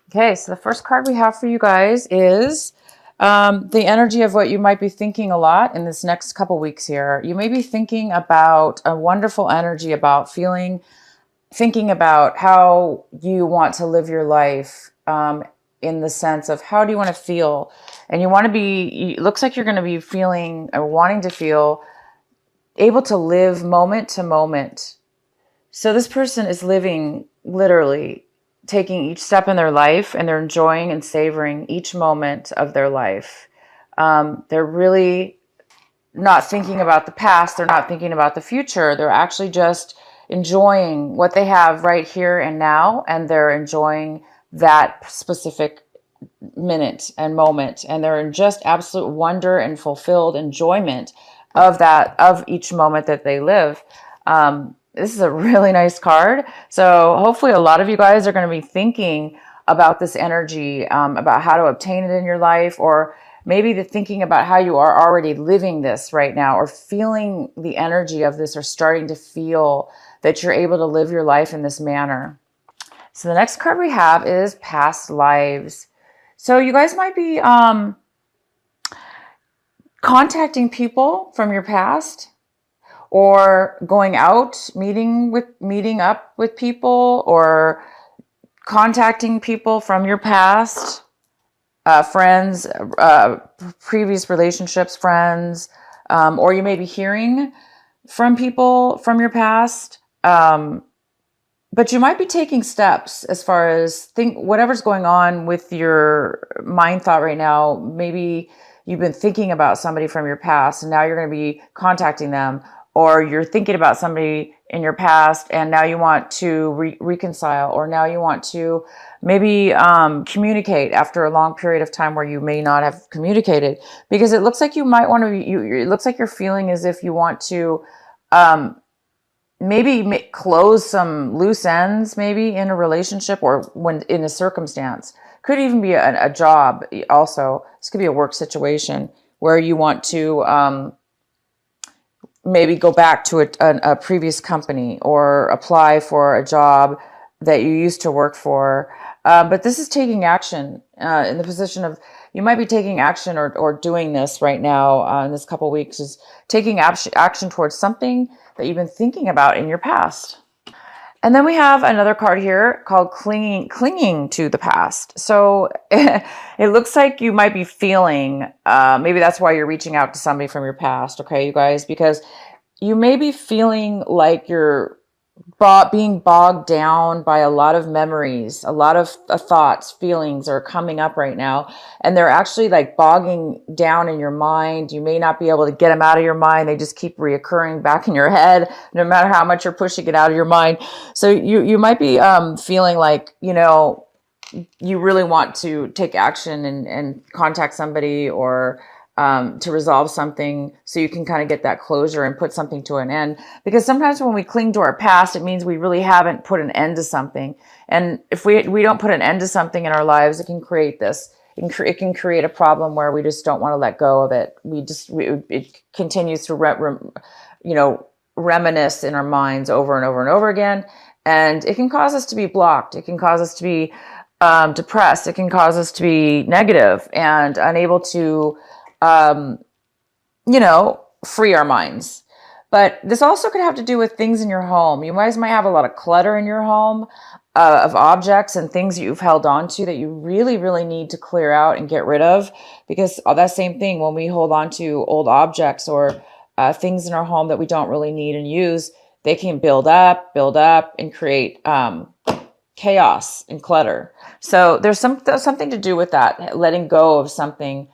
Okay, so the first card we have for you guys is the energy of what you might be thinking a lot in this next couple weeks here. You may be thinking about a wonderful energy about thinking about how you want to live your life, in the sense of how do you want to feel. And you want to be, it looks like you're going to be feeling or wanting to feel able to live moment to moment. So this person is living literally taking each step in their life, and they're enjoying and savoring each moment of their life. They're really not thinking about the past. They're not thinking about the future. They're actually just enjoying what they have right here and now, and they're enjoying that specific minute and moment, and they're in just absolute wonder and fulfilled enjoyment of each moment that they live. This is a really nice card. So hopefully a lot of you guys are going to be thinking about this energy, about how to obtain it in your life, or maybe the thinking about how you are already living this right now, or feeling the energy of this, or starting to feel that you're able to live your life in this manner. So the next card we have is past lives. So you guys might be contacting people from your past, or going out, meeting up with people, or contacting people from your past, friends, previous relationships, friends, or you may be hearing from people from your past. But you might be taking steps as far as whatever's going on with your mind thought right now. Maybe you've been thinking about somebody from your past, and now you're going to be contacting them, or you're thinking about somebody in your past and now you want to reconcile, or now you want to maybe communicate after a long period of time where you may not have communicated, because it looks like you might want to, it looks like you're feeling as if you want to maybe close some loose ends, maybe in a relationship or when in a circumstance. Could even be a job also. This could be a work situation where you want to maybe go back to a previous company, or apply for a job that you used to work for. But this is taking action, in the position of, you might be taking action or doing this right now, in this couple weeks, is taking action towards something that you've been thinking about in your past. And then we have another card here called clinging to the past. So it looks like you might be feeling, maybe that's why you're reaching out to somebody from your past. Okay, you guys, because you may be feeling like you're being bogged down by a lot of memories, a lot of thoughts, feelings are coming up right now, and they're actually like bogging down in your mind. You may not be able to get them out of your mind. They just keep reoccurring back in your head, no matter how much you're pushing it out of your mind. So you might be feeling like, you really want to take action and contact somebody, or to resolve something, so you can kind of get that closure and put something to an end. Because sometimes when we cling to our past, it means we really haven't put an end to something. And if we don't put an end to something in our lives, it can create this. It can create a problem where we just don't want to let go of it. It continues to reminisce in our minds over and over and over again. And it can cause us to be blocked. It can cause us to be depressed. It can cause us to be negative and unable to free our minds. But this also could have to do with things in your home. You guys might have a lot of clutter in your home, of objects and things that you've held on to that you really, really need to clear out and get rid of. Because that same thing, when we hold on to old objects or things in our home that we don't really need and use, they can build up and create chaos and clutter. So there's something to do with that, letting go of something.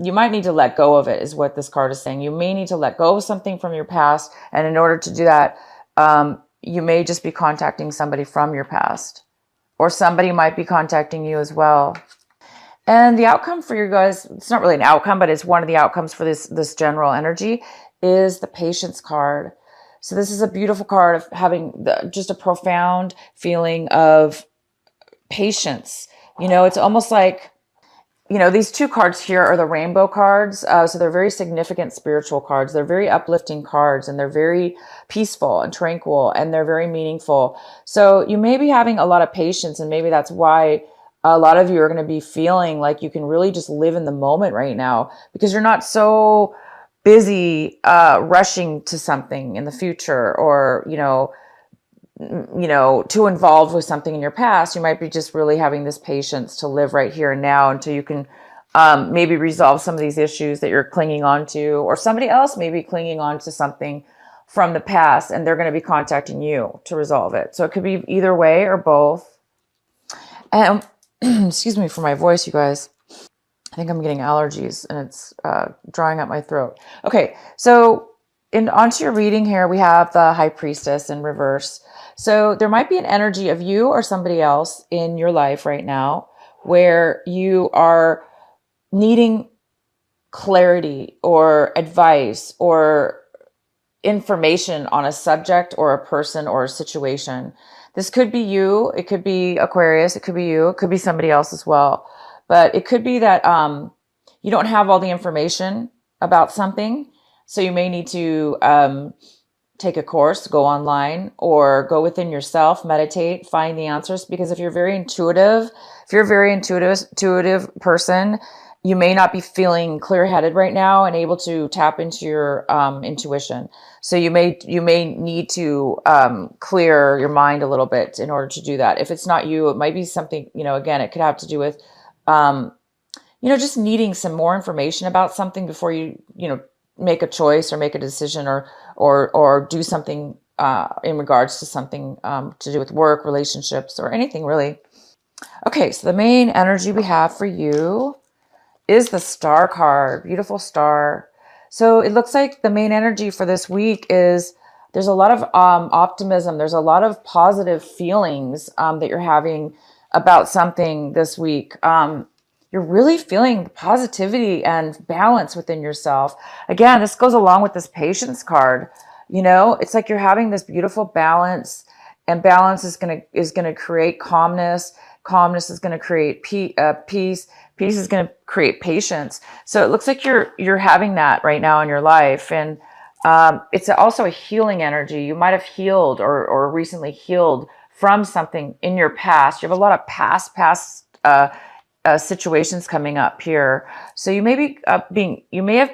You might need to let go of it, is what this card is saying. You may need to let go of something from your past. And in order to do that, you may just be contacting somebody from your past, or somebody might be contacting you as well. And the outcome for you guys, it's not really an outcome, but it's one of the outcomes for this general energy, is the Patience card. So this is a beautiful card of having just a profound feeling of patience. It's almost like these two cards here are the rainbow cards. So they're very significant spiritual cards. They're very uplifting cards, and they're very peaceful and tranquil, and they're very meaningful. So you may be having a lot of patience, and maybe that's why a lot of you are going to be feeling like you can really just live in the moment right now, because you're not so busy rushing to something in the future, or too involved with something in your past. You might be just really having this patience to live right here and now until you can maybe resolve some of these issues that you're clinging on to, or somebody else may be clinging on to something from the past, and they're going to be contacting you to resolve it. So it could be either way or both. And excuse me for my voice, you guys. I think I'm getting allergies, and it's drying up my throat. Okay, so onto your reading here, we have the High Priestess in reverse. So there might be an energy of you or somebody else in your life right now where you are needing clarity or advice or information on a subject or a person or a situation. This could be you. It could be Aquarius. It could be you. It could be somebody else as well. But it could be that you don't have all the information about something. So you may need to take a course, go online, or go within yourself, meditate, find the answers. Because if you're a very intuitive person, you may not be feeling clear-headed right now and able to tap into your intuition. So you may need to clear your mind a little bit in order to do that. If it's not you, it might be something, again, it could have to do with, just needing some more information about something before you make a choice or make a decision or do something in regards to something to do with work, relationships, or anything really. Okay, so the main energy we have for you is the Star card. Beautiful star. So it looks like the main energy for this week is there's a lot of optimism. There's a lot of positive feelings that you're having about something this week. You're really feeling positivity and balance within yourself. Again, this goes along with this Patience card. It's like you're having this beautiful balance, and balance is gonna create calmness. Calmness is going to create peace. Peace is going to create patience. So it looks like you're having that right now in your life, and it's also a healing energy. You might have healed or recently healed from something in your past. You have a lot of past situations coming up here. So you may be you may have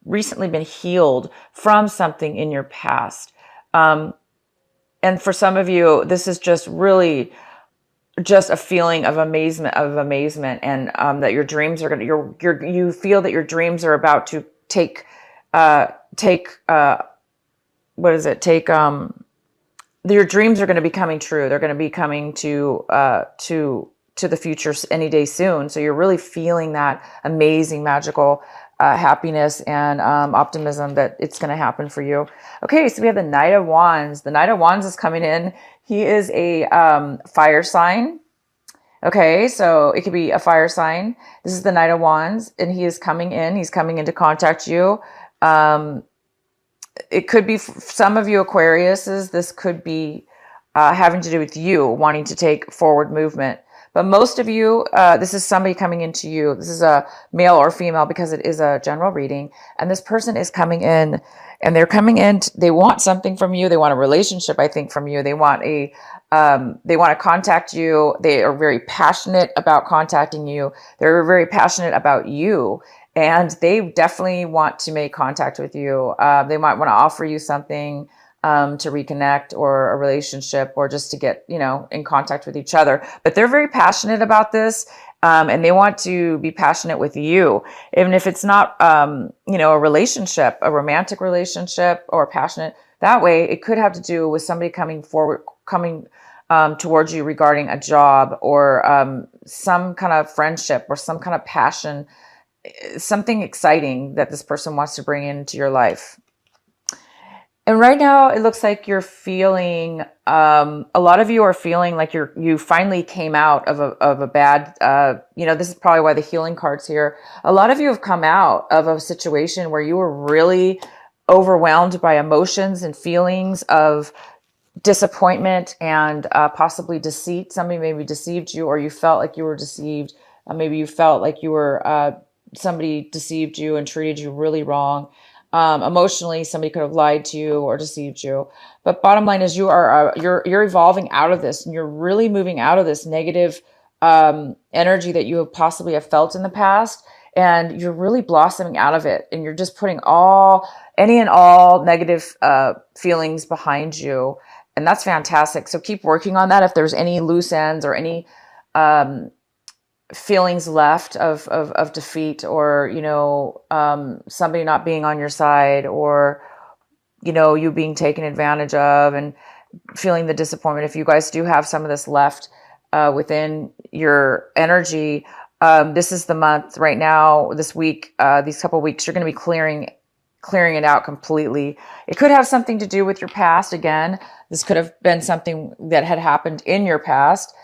recently been healed from something in your past. And for some of you, this is just really just a feeling of amazement, and that your dreams are you feel that your dreams are about to your dreams are going to be coming true. They're going to be coming to the future any day soon. So you're really feeling that amazing, magical happiness and optimism that it's going to happen for you. Okay, so we have the Knight of Wands. The Knight of Wands is coming in. He is a fire sign. Okay, so it could be a fire sign. This is the Knight of Wands, and he is coming in. He's coming in to contact you. It could be some of you Aquariuses. This could be having to do with you wanting to take forward movement. But most of you, this is somebody coming into you. This is a male or female because it is a general reading. And this person is coming in, and they're coming in. They want something from you. They want a relationship, I think, from you. They want they want to contact you. They are very passionate about contacting you. They're very passionate about you. And they definitely want to make contact with you. They might want to offer you something to reconnect, or a relationship, or just to get, in contact with each other. But they're very passionate about this, and they want to be passionate with you. Even if it's not, a relationship, a romantic relationship, or passionate that way, it could have to do with somebody coming towards you regarding a job, or some kind of friendship, or some kind of passion, something exciting that this person wants to bring into your life. And right now, it looks like you're feeling, a lot of you are feeling like you finally came out of a bad, this is probably why the healing card's here. A lot of you have come out of a situation where you were really overwhelmed by emotions and feelings of disappointment and possibly deceit. Somebody maybe deceived you, or you felt like you were deceived Maybe you felt like you were somebody deceived you and treated you really wrong. Emotionally, somebody could have lied to you or deceived you. But bottom line is, you're evolving out of this, and you're really moving out of this negative energy that you have possibly have felt in the past, and you're really blossoming out of it, and you're just putting any and all negative feelings behind you, and that's fantastic. So keep working on that. If there's any loose ends or any feelings left of defeat, or somebody not being on your side, or you being taken advantage of and feeling the disappointment, if you guys do have some of this left within your energy, this is the month right now, this week, these couple of weeks, you're going to be clearing it out completely. It could have something to do with your past. Again, this could have been something that had happened in your past.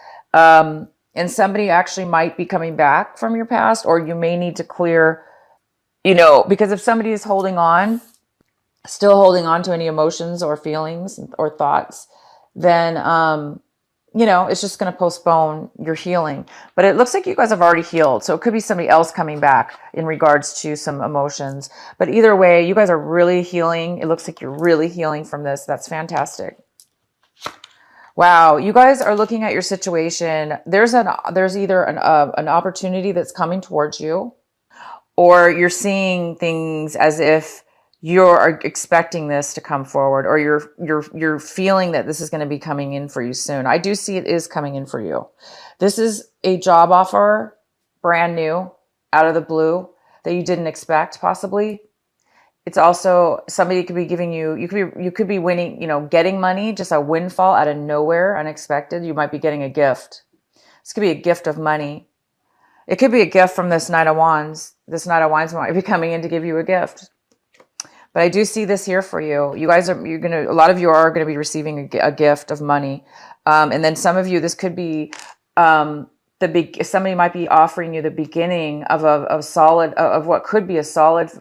And somebody actually might be coming back from your past, or you may need to clear, because if somebody is still holding on to any emotions or feelings or thoughts, then, it's just going to postpone your healing. But it looks like you guys have already healed. So it could be somebody else coming back in regards to some emotions. But either way, you guys are really healing. It looks like you're really healing from this. That's fantastic. Wow, you guys are looking at your situation. There's either an opportunity that's coming towards you, or you're seeing things as if you're expecting this to come forward, or you're feeling that this is going to be coming in for you soon. I do see it is coming in for you. This is a job offer, brand new, out of the blue, that you didn't expect possibly. It's also somebody could be giving you could be winning, getting money, just a windfall out of nowhere, unexpected. You might be getting a gift. This could be a gift of money. It could be a gift from this Knight of Wands. This Knight of Wands might be coming in to give you a gift. But I do see this here for you. A lot of you are going to be receiving a gift of money. And then some of you, this could be, somebody might be offering you the beginning of what could be a solid,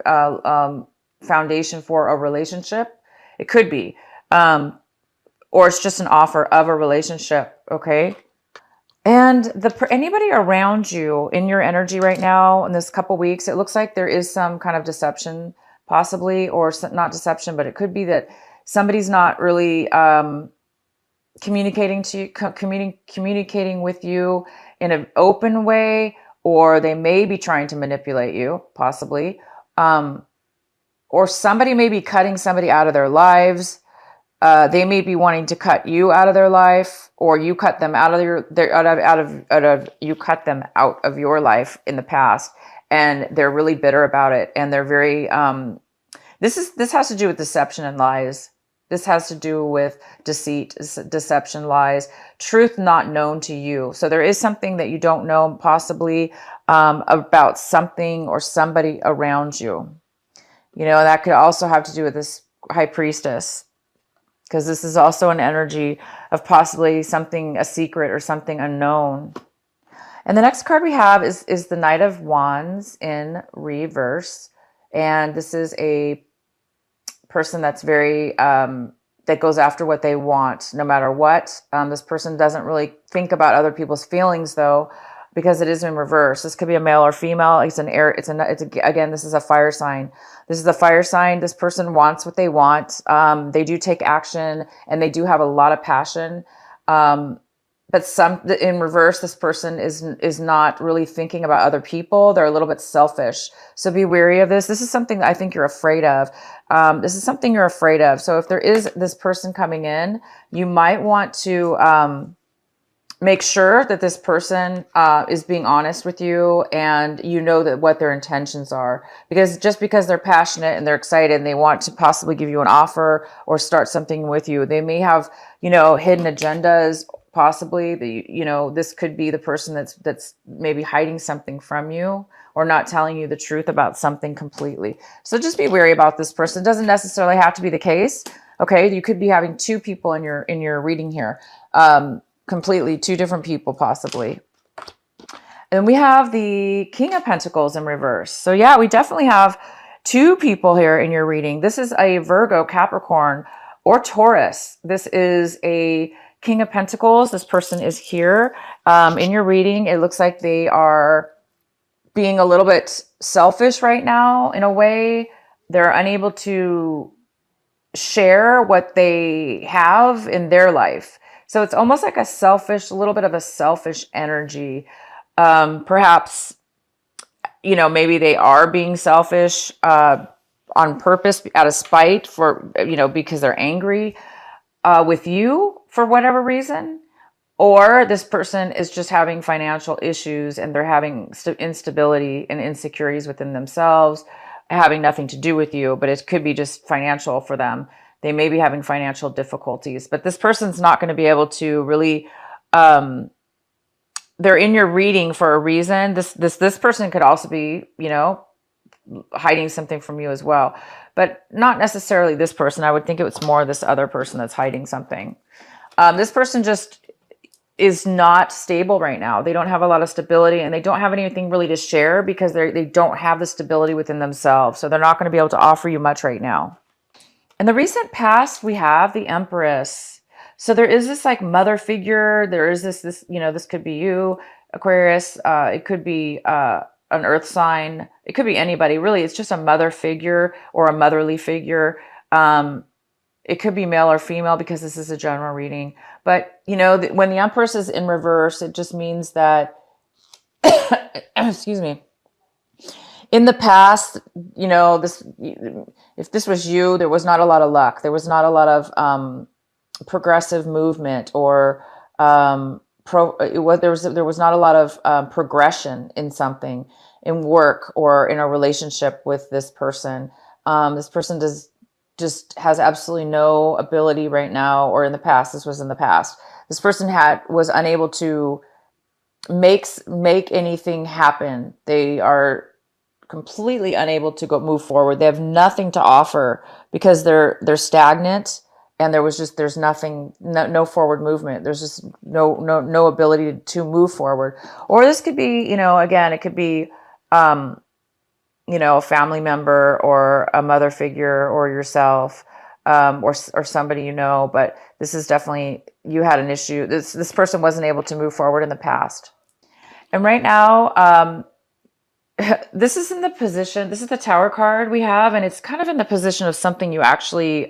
foundation for a relationship. It could be, or it's just an offer of a relationship. Okay. And anybody around you in your energy right now in this couple weeks, it looks like there is some kind of deception possibly, or not deception, but it could be that somebody's not really communicating with you in an open way, or they may be trying to manipulate you possibly. Or somebody may be cutting somebody out of their lives. They may be wanting to cut you out of their life, or you cut them out of you cut them out of your life in the past, and they're really bitter about it, and they're very. This has to do with deception and lies. This has to do with deceit, deception, lies, truth not known to you. So there is something that you don't know possibly about something or somebody around you. That could also have to do with this High Priestess, because this is also an energy of possibly something, a secret or something unknown. And the next card we have is the Knight of Wands in reverse. And this is a person that's very, that goes after what they want, no matter what. This person doesn't really think about other people's feelings, though, because it is in reverse. This could be a male or female. Again, this is a fire sign. This is a fire sign. This person wants what they want. They do take action, and they do have a lot of passion. But in reverse, this person is not really thinking about other people. They're a little bit selfish. So be wary of this. This is something I think you're afraid of. This is something you're afraid of. So if there is this person coming in, you might want to make sure that this person is being honest with you, and that what their intentions are. Because just because they're passionate and they're excited and they want to possibly give you an offer or start something with you, they may have, hidden agendas. Possibly this could be the person that's maybe hiding something from you, or not telling you the truth about something completely. So just be wary about this person. It doesn't necessarily have to be the case. Okay. You could be having two people in your reading here. Completely two different people possibly. And we have the King of Pentacles in reverse. So yeah, we definitely have two people here in your reading. This is a Virgo, Capricorn, or Taurus. This is a King of Pentacles. This person is here. In your reading, it looks like they are being a little bit selfish right now in a way. They're unable to share what they have in their life. So it's almost like a little bit of a selfish energy. Perhaps, maybe they are being selfish on purpose, out of spite because they're angry with you for whatever reason. Or this person is just having financial issues and they're having instability and insecurities within themselves, having nothing to do with you, but it could be just financial for them. They may be having financial difficulties, but this person's not going to be able to really, they're in your reading for a reason. This person could also be, hiding something from you as well, but not necessarily this person. I would think it's more this other person that's hiding something. This person just is not stable right now. They don't have a lot of stability and they don't have anything really to share because they don't have the stability within themselves. So they're not going to be able to offer you much right now. In the recent past, we have the Empress. So there is this like mother figure. There is this, this could be you, Aquarius. It could be an earth sign. It could be anybody. Really, it's just a mother figure or a motherly figure. It could be male or female because this is a general reading. But, when the Empress is in reverse, it just means that, excuse me, in the past, if this was you, there was not a lot of luck. There was not a lot of progressive movement or there was not a lot of progression in something, in work or in a relationship with this person. This person just has absolutely no ability right now, or in the past. This was in the past. This person was unable to make anything happen. They are completely unable to move forward. They have nothing to offer because they're stagnant, and there's nothing, no forward movement. There's just no ability to move forward. Or this could be, again, it could be a family member or a mother figure or yourself, or somebody, but this is definitely, you had an issue. This person wasn't able to move forward in the past. And right now, this is in the position, this is the Tower card we have, and it's kind of in the position of something you actually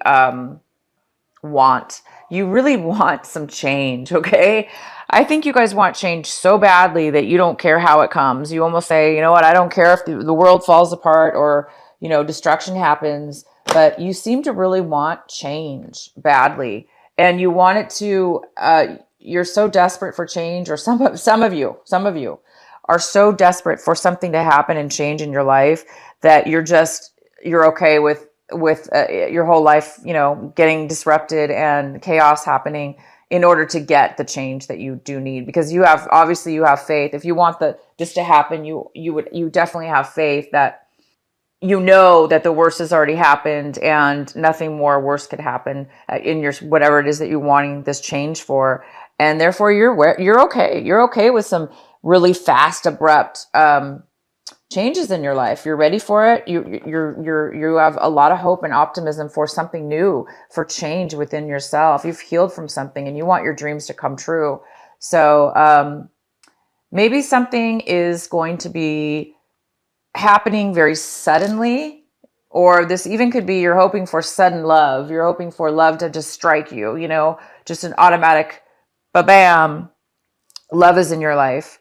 want. You really want some change, okay? I think you guys want change so badly that you don't care how it comes. You almost say, you know what, I don't care if the world falls apart or, destruction happens, but you seem to really want change badly. And you want it to, you're so desperate for change, or some of you are so desperate for something to happen and change in your life that you're okay with your whole life, getting disrupted and chaos happening in order to get the change that you do need, because you have faith. If you want this to happen, you definitely have faith that that the worst has already happened and nothing more worse could happen in your whatever it is that you're wanting this change for, and therefore you're okay. You're okay with some really fast, abrupt changes in your life. You're ready for it. You have a lot of hope and optimism for something new, for change within yourself. You've healed from something and you want your dreams to come true. So maybe something is going to be happening very suddenly, or this even could be you're hoping for sudden love. You're hoping for love to just strike you, just an automatic ba-bam, love is in your life.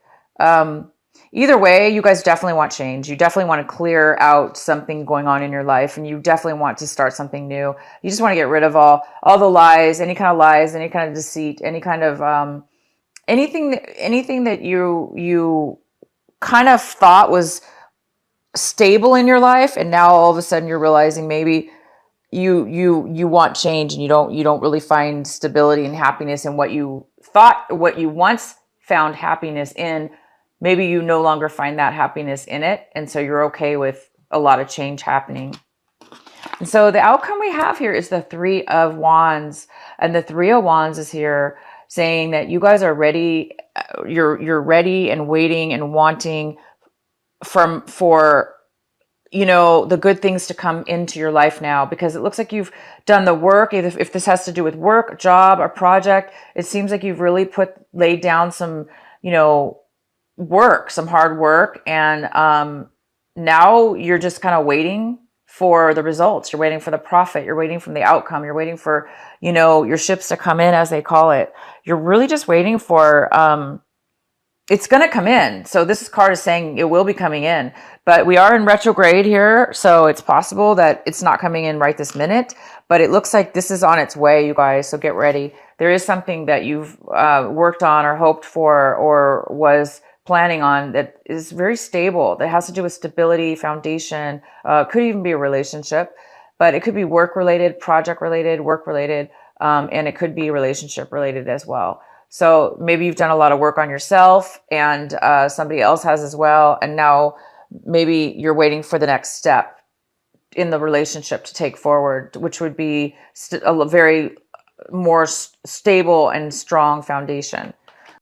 Either way, you guys definitely want change. You definitely want to clear out something going on in your life, and you definitely want to start something new. You just want to get rid of all the lies, any kind of deceit, any kind of anything that you kind of thought was stable in your life, and now all of a sudden you're realizing maybe you want change, and you don't really find stability and happiness in what you once found happiness in. Maybe you no longer find that happiness in it, and so you're okay with a lot of change happening. And so the outcome we have here is the Three of Wands, and the Three of Wands is here saying that you guys are ready. You're ready and waiting and wanting for the good things to come into your life now, because it looks like you've done the work. Either if this has to do with work, job, or project, it seems like you've really laid down some, work, some hard work. And now you're just kind of waiting for the results. You're waiting for the profit. You're waiting for the outcome. You're waiting for, your ships to come in, as they call it. You're really just waiting for, it's going to come in. So this card is saying it will be coming in, but we are in retrograde here. So it's possible that it's not coming in right this minute, but it looks like this is on its way, you guys. So get ready. There is something that you've worked on or hoped for or was planning on that is very stable, that has to do with stability, foundation, could even be a relationship, but it could be work related, project related, work related, and it could be relationship related as well. So maybe you've done a lot of work on yourself, and somebody else has as well. And now maybe you're waiting for the next step in the relationship to take forward, which would be a very more stable and strong foundation.